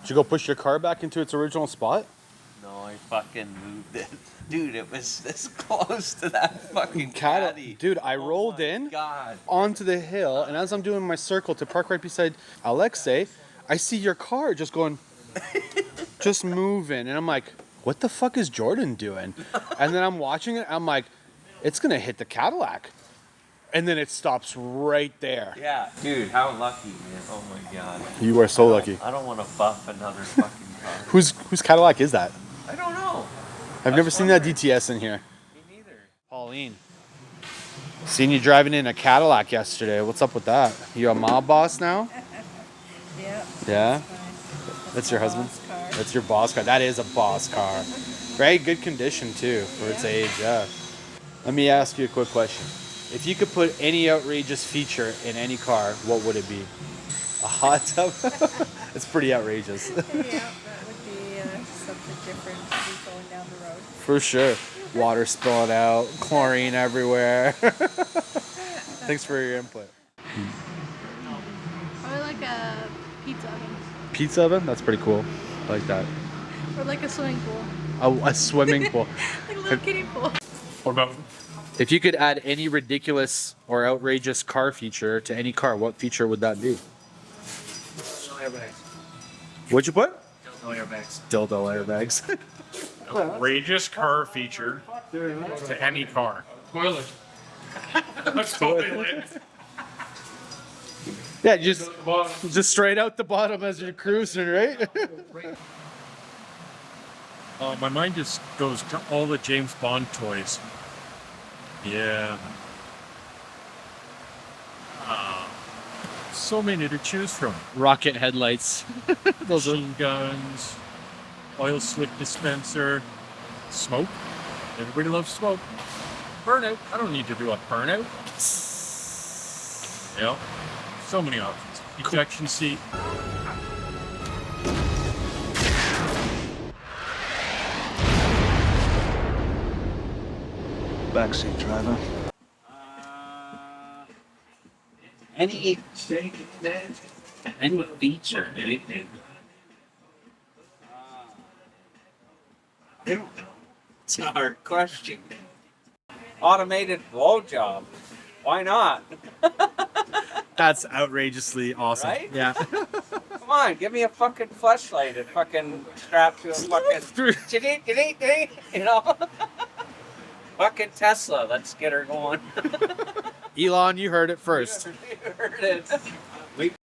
Did you go push your car back into its original spot? No, I fucking moved it. Dude, it was this close to that fucking caddy. Dude, I rolled in onto the hill, and as I'm doing my circle to park right beside Alexei, I see your car just going, just moving. And I'm like, what the fuck is Jordan doing? And then I'm watching it, I'm like, it's gonna hit the Cadillac. And then it stops right there. Yeah, dude, how lucky, man. Oh my god. You are so lucky. I don't want to buff another fucking car. Whose Cadillac is that? I don't know. I've never seen that DTS in here. Me neither. Pauline, seen you driving in a Cadillac yesterday. What's up with that? You a mob boss now? Yep. Yeah? That's your husband? Car. That's your boss car. That is a boss car. Very good condition too for its age, yeah. Let me ask you a quick question. If you could put any outrageous feature in any car, what would it be? A hot tub? It's pretty outrageous. Yeah, that would be something different to be going down the road. For sure. Water spilling out, chlorine everywhere. Thanks for your input. Or like a pizza oven. Pizza oven? That's pretty cool. I like that. Or like a swimming pool. A swimming pool. Like a little kiddie pool. What about? If you could add any ridiculous or outrageous car feature to any car, what feature would that be? Dildo airbags. What'd you put? Dildo airbags. Dildo airbags. Outrageous car feature to any car. Toilet. A toilet. Yeah, just straight out the bottom as you're cruising, right? My mind just goes to all the James Bond toys. Yeah. So many to choose from. Rocket headlights. Those are Machine guns, oil slick dispenser, smoke. Everybody loves smoke. Burnout. I don't need to do a burnout. Yeah. So many options. Ejection seat. Backseat driver. Any feature, anything. It's a hard question. Automated blowjob. Why not? That's outrageously awesome. Right? Yeah. Come on, give me a fucking fleshlight and fucking strap to a fucking you know? Fucking Tesla, let's get her going. Elon, you heard it first. You heard it.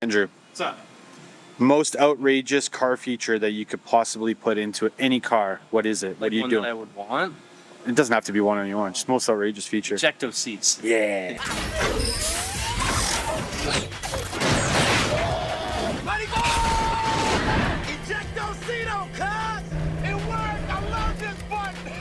Andrew. What's up? Most outrageous car feature that you could possibly put into any car. What is it? What do you one do? that I would want. It doesn't have to be one on your own. Just most outrageous feature. Ejecto seats. Yeah. Mighty go! Ejecto Cito, cuz! It worked! I love this button!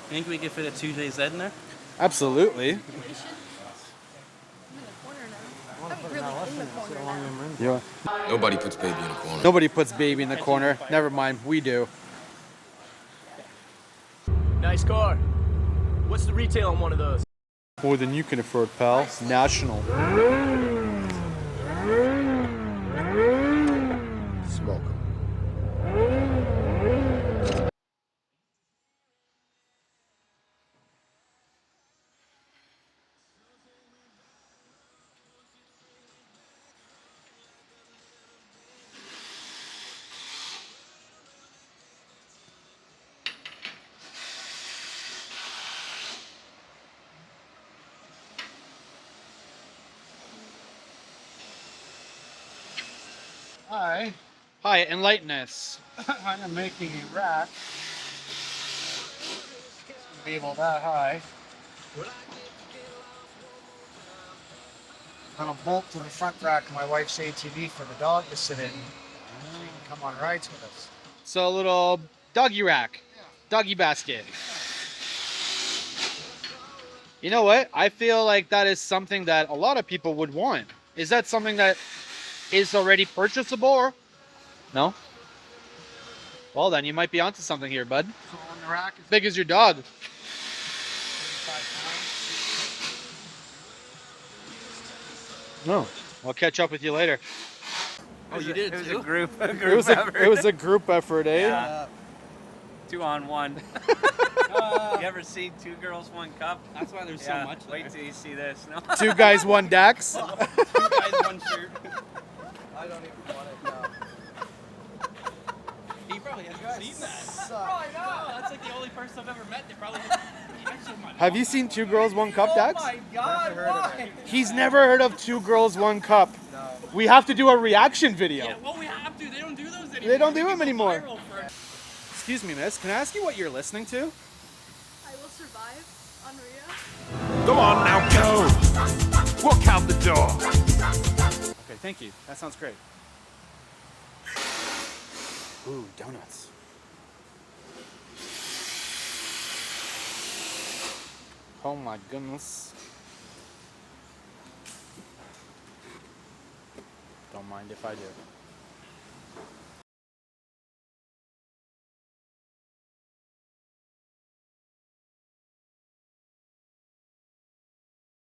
Think we could fit a 2JZ in there? Absolutely. I'm in the corner now. I'm really in the corner now. Yeah. Nobody puts baby in a corner. Nobody puts baby in the corner. Never mind, we do. Nice car. What's the retail on one of those? More than you can afford, pal. National. Smoke. Hi. Hi, enlighten us. I'm making a rack. Be able that high. On a bolt to the front rack of my wife's ATV for the dog to sit in. So he can come on rides with us. So a little doggy rack, doggy basket. You know what? I feel like that is something that a lot of people would want. Is that something that is already purchasable? Or... No? Well, then you might be onto something here, bud. So on the rack is Big as your dog. 35 pounds. No. I'll catch up with you later. Oh, you did too? It It was a group effort, eh? Yeah. 2 on 1. You ever seen 2 girls, 1 cup? That's why there's so much there. Wait till you see this. No. 2 guys, 1 Dax. 2 guys, 1 shirt. I don't even want it now. He probably hasn't seen that. Probably not. That's like the only person I've ever met. They probably actually my Have you seen 2 girls, 1 cup, Dax? Oh my god, why? He's never heard of 2 girls, 1 cup. No. We have to do a reaction video. Yeah, well, we have to. They don't do those anymore. They don't do We them can go anymore. viral for- Excuse me, miss. Can I ask you what you're listening to? I will survive on Rio. Go on now, go. Walk out the door. Okay, thank you. That sounds great. Ooh, donuts. Oh my goodness. Don't mind if I do.